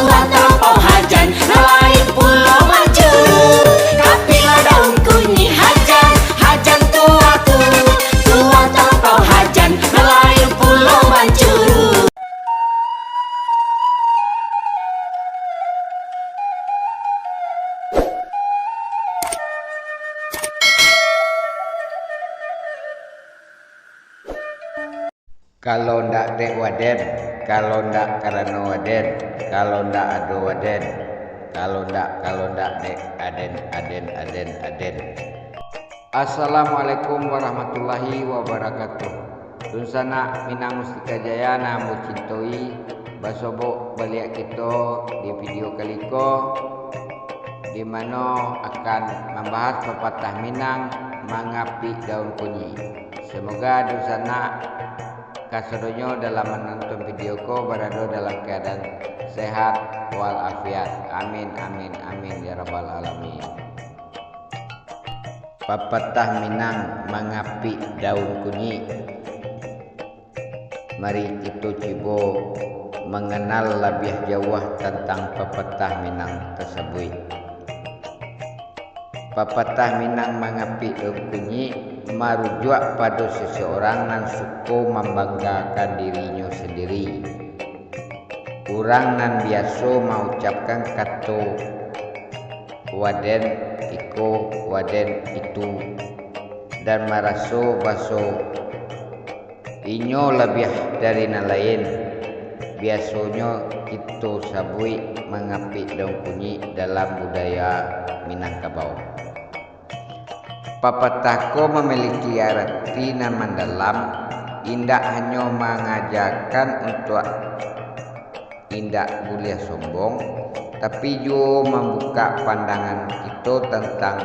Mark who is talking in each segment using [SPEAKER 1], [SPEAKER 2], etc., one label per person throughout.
[SPEAKER 1] tua terlampau hajan, nelayan pulau mancur. Kapila daun kunyit hajan, hajan tuaku. Tua terlampau hajan, nelayan pulau mancur.
[SPEAKER 2] Kalau ndak dek waden, kalau ndak karena waden, kalau ndak ado waden, kalau ndak dek aden. Assalamualaikum warahmatullahi wabarakatuh. Dunsana Minang Mustika Jaya namu cintoi basobo baliak kita di video kaliko di mana akan membahas pepatah Minang mengapi daun kunyi. Semoga dunsana kasadonyo dalam menonton videoku berada dalam keadaan sehat walafiat. Amin ya rabbal alamin. Pepatah Minang mengapi daun kunyi. Mari kita coba mengenal lebih jauh tentang pepatah Minang tersebut. Pepatah Minang mengapi daun kunyi merujuk pada seseorang yang suka membanggakan dirinya sendiri. Orang yang biasa mengucapkan kata waden iko, waden itu, dan merasa bahasa inyo lebih dari yang lain. Biasanya kita sabui mengapi daun kunyi dalam budaya Minangkabau. Pepatahku memiliki arti yang mendalam, indak hanya mengajarkan untuk indak boleh sombong, tapi juga membuka pandangan kita tentang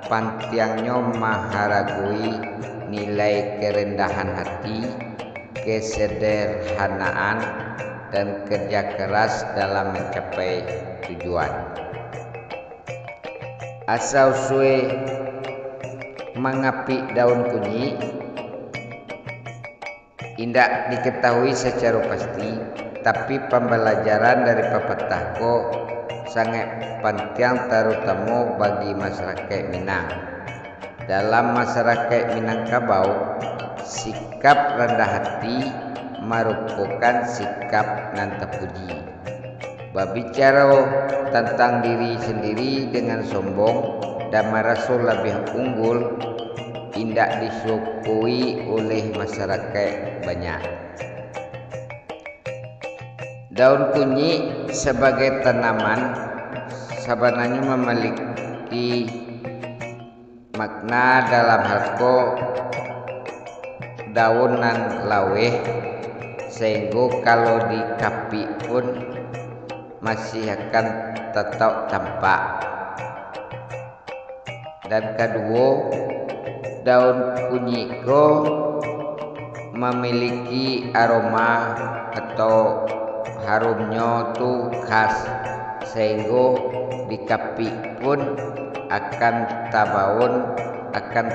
[SPEAKER 2] pentingnya menghargai nilai kerendahan hati, kesederhanaan, dan kerja keras dalam mencapai tujuan. Asal usui mengapi daun kunyi indak diketahui secara pasti, tapi pembelajaran dari pepatahku sangat penting terutama bagi masyarakat Minang. Dalam masyarakat Minangkabau, sikap rendah hati merupakan sikap nan terpuji. Berbicara tentang diri sendiri dengan sombong dan merasa lebih unggul indak disukui oleh masyarakat banyak. Daun kunyi sebagai tanaman sebenarnya memiliki makna dalam halko daunan laweh, sehingga kalau dikapi pun masih akan tetap tampak. Dan kedua, daun kunyi ko memiliki aroma atau harumnya tu khas, sehingga dikapi pun akan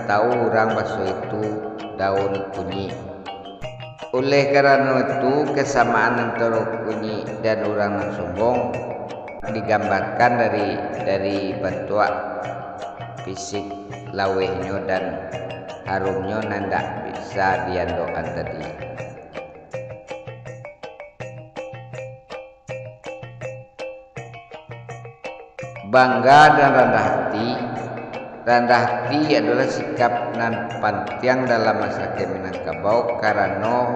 [SPEAKER 2] tahu orang bahasa itu daun kunyi. Oleh karena itu, kesamaan antara kunyi dan orang yang sombong digambarkan dari bentuk fisik lawehnya dan harumnya nandak bisa diandalkan tadi. Bangga dan rendah hati. Rendah hati adalah sikap nan penting dalam masyarakat Minangkabau, karena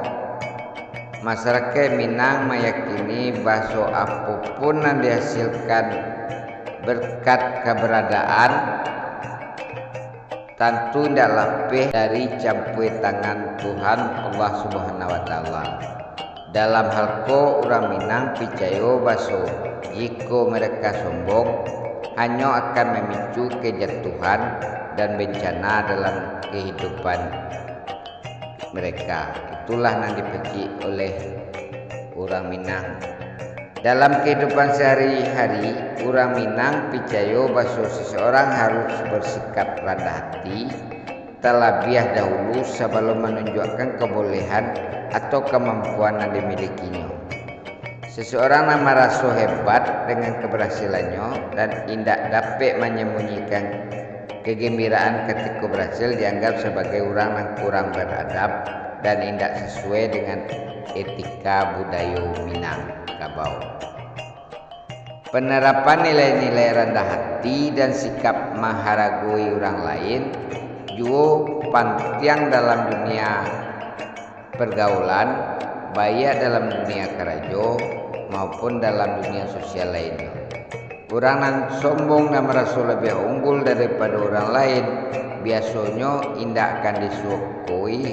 [SPEAKER 2] masyarakat Minang meyakini bahwa apapun yang dihasilkan berkat keberadaan tentu tidak lebih dari campur tangan Tuhan Allah Subhanahu wa Ta'ala. Dalam hal ko orang Minang percaya bahwa jika mereka sombong hanya akan memicu kejatuhan dan bencana dalam kehidupan mereka. Itulah yang dibenci oleh orang Minang. Dalam kehidupan sehari-hari, orang Minang percaya bahwa seseorang harus bersikap rendah hati terlebih dahulu sebelum menunjukkan kebolehan atau kemampuan yang dimilikinya. Seseorang yang merasa hebat dengan keberhasilannya dan tidak dapat menyembunyikan kegembiraan ketika berhasil dianggap sebagai orang yang kurang beradab dan tidak sesuai dengan etika budaya Minangkabau. Penerapan nilai-nilai rendah hati dan sikap menghargai orang lain juga penting dalam dunia pergaulan, baik dalam dunia kerja maupun dalam dunia sosial lainnya. Orang yang sombong dan merasa lebih unggul daripada orang lain biasanya tidak akan disukai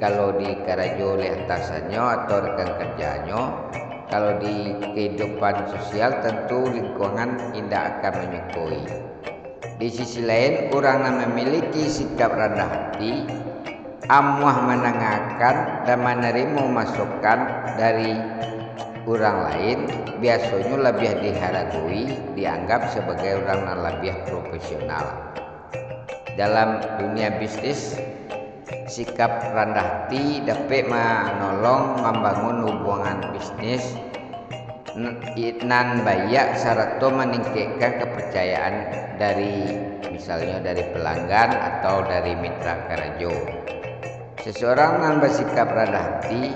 [SPEAKER 2] kalau di kerja oleh atasannya atau rekan kerjanya. Kalau di kehidupan sosial tentu lingkungan tidak akan menyukai. Di sisi lain, orang yang memiliki sikap rendah hati, amuah mendengarkan dan menerima masukan dari orang lain biasanya lebih dihargai, dianggap sebagai orang yang lebih profesional. Dalam dunia bisnis, sikap rendah hati dapat menolong membangun hubungan bisnis nan baik serta meningkatkan kepercayaan dari misalnya dari pelanggan atau dari mitra kerja. Seseorang yang bersikap rendah hati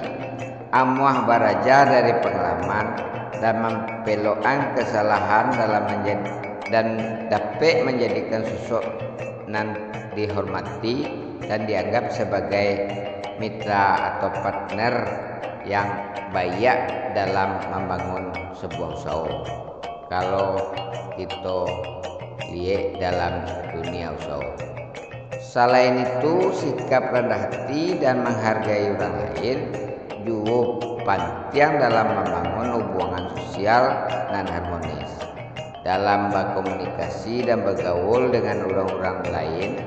[SPEAKER 2] amuah belajar dari pengalaman dan mempelokan kesalahan dan dapat menjadikan sosok nan dihormati dan dianggap sebagai mitra atau partner yang baik dalam membangun sebuah usaha. Kalau kita lihat dalam dunia usaha, selain itu sikap rendah hati dan menghargai orang lain juga penting dalam membangun hubungan sosial dan harmonis. Dalam berkomunikasi dan bergaul dengan orang-orang lain,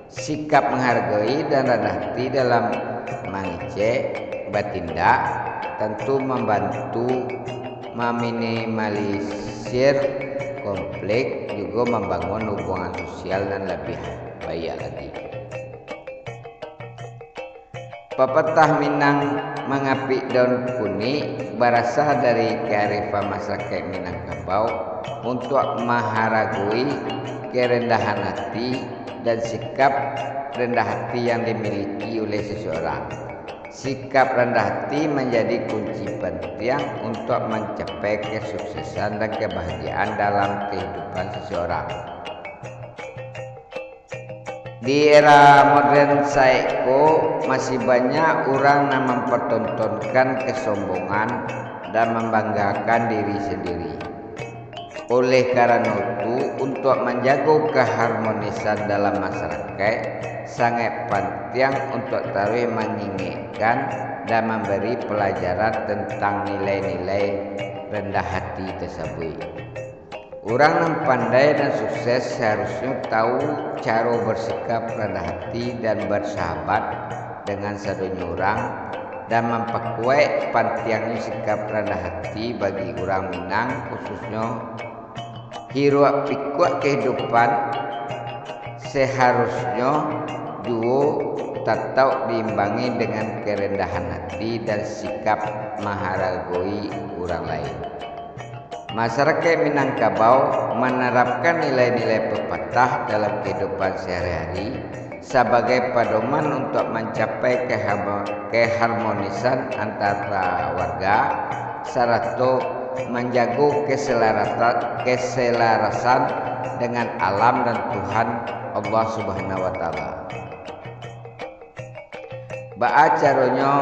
[SPEAKER 2] sikap menghargai dan rendah hati dalam mengecek bertindak tentu membantu meminimalisir konflik, juga membangun hubungan sosial dan lebih baik lagi. Pepatah Minang mengapik daun kuning berasal dari kearifan masyarakat Minangkabau untuk menghargai kerendahan hati dan sikap rendah hati yang dimiliki oleh seseorang. Sikap rendah hati menjadi kunci penting untuk mencapai kesuksesan dan kebahagiaan dalam kehidupan seseorang. Di era modern saiko masih banyak orang yang mempertontonkan kesombongan dan membanggakan diri sendiri. Oleh karena itu, untuk menjaga keharmonisan dalam masyarakat sangat penting untuk terus mengingatkan dan memberi pelajaran tentang nilai-nilai rendah hati tersebut. Orang yang pandai dan sukses seharusnya tahu cara bersikap rendah hati dan bersahabat dengan sedunia orang dan memperkuat pentingnya sikap rendah hati bagi orang Minang, khususnya hiruk pikuk kehidupan seharusnya juga tetap diimbangi dengan kerendahan hati dan sikap menghargai orang lain. Masyarakat Minangkabau menerapkan nilai-nilai pepatah dalam kehidupan sehari-hari sebagai pedoman untuk mencapai keharmonisan antara warga serta menjaga keselarasan dengan alam dan Tuhan Allah Subhanahu wa taala. Caranya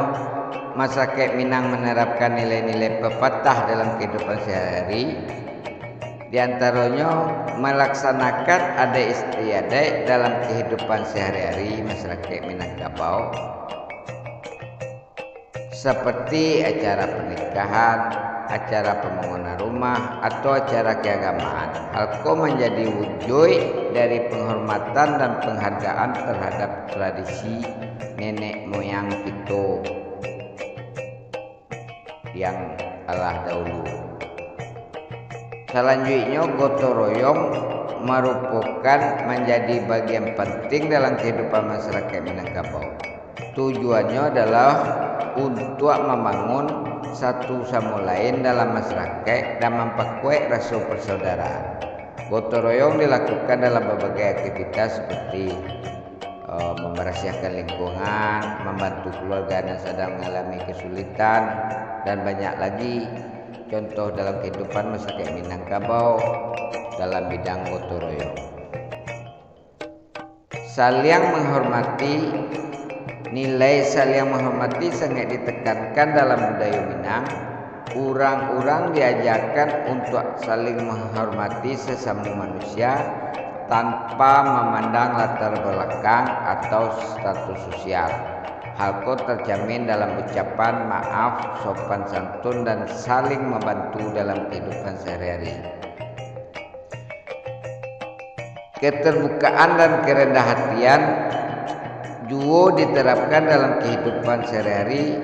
[SPEAKER 2] masyarakat Minang menerapkan nilai-nilai pepatah dalam kehidupan sehari-hari, di antaranya melaksanakan adat istiadat dalam kehidupan sehari-hari masyarakat Minangkabau seperti acara pernikahan, acara pembangunan rumah atau acara keagamaan. Hal itu menjadi wujud dari penghormatan dan penghargaan terhadap tradisi nenek moyang kita yang telah dahulu. Selanjutnya, gotong royong merupakan menjadi bagian penting dalam kehidupan masyarakat Minangkabau. Tujuannya adalah untuk membangun satu sama lain dalam masyarakat dan memperkuat rasa persaudaraan. Gotong royong dilakukan dalam berbagai aktivitas seperti membersihkan lingkungan, membantu keluarga yang sedang mengalami kesulitan, dan banyak lagi contoh dalam kehidupan masyarakat Minangkabau dalam bidang gotong royong. Nilai saling menghormati sangat ditekankan dalam budaya Minang. Orang-orang diajarkan untuk saling menghormati sesama manusia tanpa memandang latar belakang atau status sosial. Hal itu terjamin dalam ucapan maaf, sopan santun, dan saling membantu dalam kehidupan sehari-hari. Keterbukaan dan kerendah hatian juga diterapkan dalam kehidupan sehari-hari.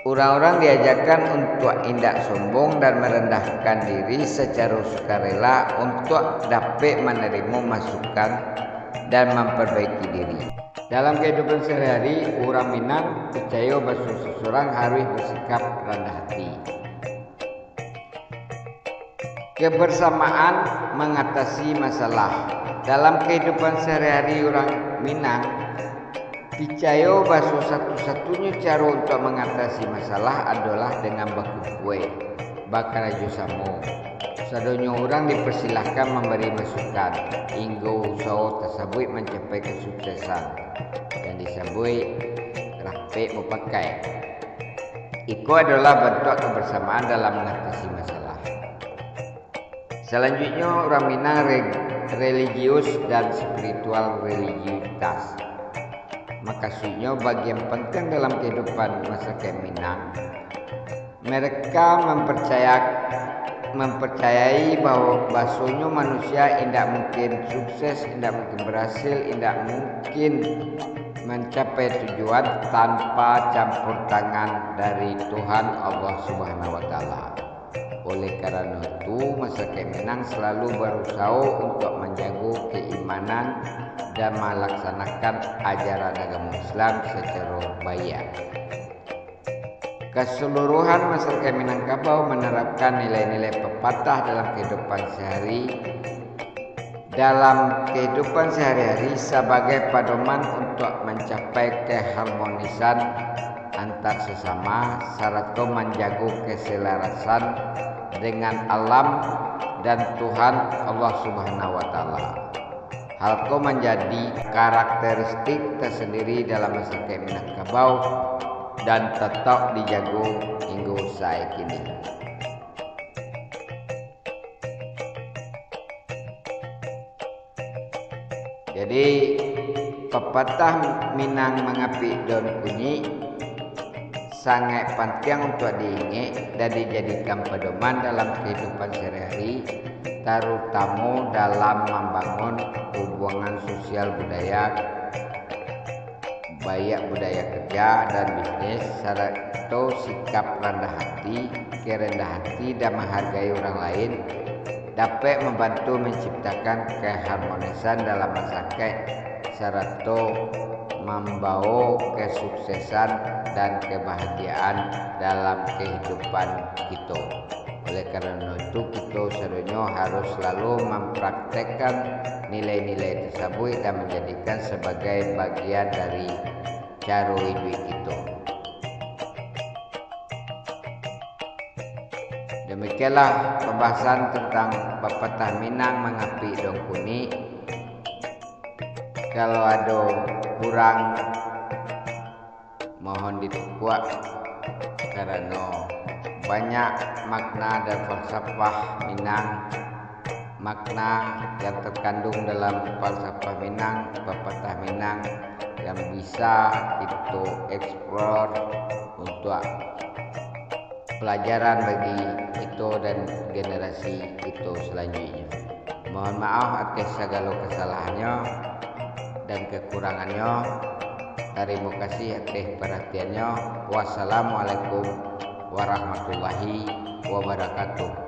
[SPEAKER 2] Orang-orang diajarkan untuk tidak sombong dan merendahkan diri secara sukarela untuk dapat menerima masukan dan memperbaiki diri. Dalam kehidupan sehari-hari, orang Minang percaya bahwa seseorang harus bersikap rendah hati. Kebersamaan mengatasi masalah. Dalam kehidupan sehari-hari orang Minang percaya bahwa satu-satunya cara untuk mengatasi masalah adalah dengan berkumpul, bekerja sama. Sedonya orang dipersilahkan memberi masukan hingga usaha tersebut mencapai kesuksesan yang disebut rapi memakai. Itu adalah bentuk kebersamaan dalam mengatasi masalah. Selanjutnya, orang Minang religius dan spiritual religiusitas. Maksudnya bagian penting dalam kehidupan masyarakat Minang. Mereka mempercayai bahwa bahasanya manusia tidak mungkin sukses, tidak mungkin berhasil, tidak mungkin mencapai tujuan tanpa campur tangan dari Tuhan Allah Subhanahu wa Ta'ala. Oleh karena itu, masyarakat Minang selalu berusaha untuk menjaga keimanan dan melaksanakan ajaran agama Islam secara baik. Keseluruhan masyarakat Minangkabau menerapkan nilai-nilai pepatah dalam kehidupan sehari-hari sebagai pedoman untuk mencapai keharmonisan antar sesama serta menjaga keselarasan dengan alam dan Tuhan Allah Subhanahu wa Ta'ala. Hal itu menjadi karakteristik tersendiri dalam masyarakat Minangkabau dan tetap dijaga hingga saat ini. Jadi pepatah Minang mengapik daun kunyit sangat penting untuk diingat dan dijadikan pedoman dalam kehidupan sehari-hari, terutama dalam membangun hubungan sosial budaya, baik budaya kerja dan bisnis, serta sikap rendah hati, kerendah hati dan menghargai orang lain dapat membantu menciptakan keharmonisan dalam masyarakat serta membawa kesuksesan dan kebahagiaan dalam kehidupan kita. Oleh karena itu, kita seharusnya harus selalu mempraktekkan nilai-nilai tersebut dan menjadikan sebagai bagian dari cara hidup kita. Demikianlah pembahasan tentang pepatah Minang mengapik daun kunyit. Kalau ada kurang, mohon ditutup karena banyak makna dan falsafah Minang, makna yang terkandung dalam falsafah Minang, pepatah Minang yang bisa kita eksplor untuk pelajaran bagi kita dan generasi kita selanjutnya. Mohon maaf atas segala kesalahannya dan kekurangannya. Terima kasih atas perhatiannya. Wassalamualaikum warahmatullahi wabarakatuh.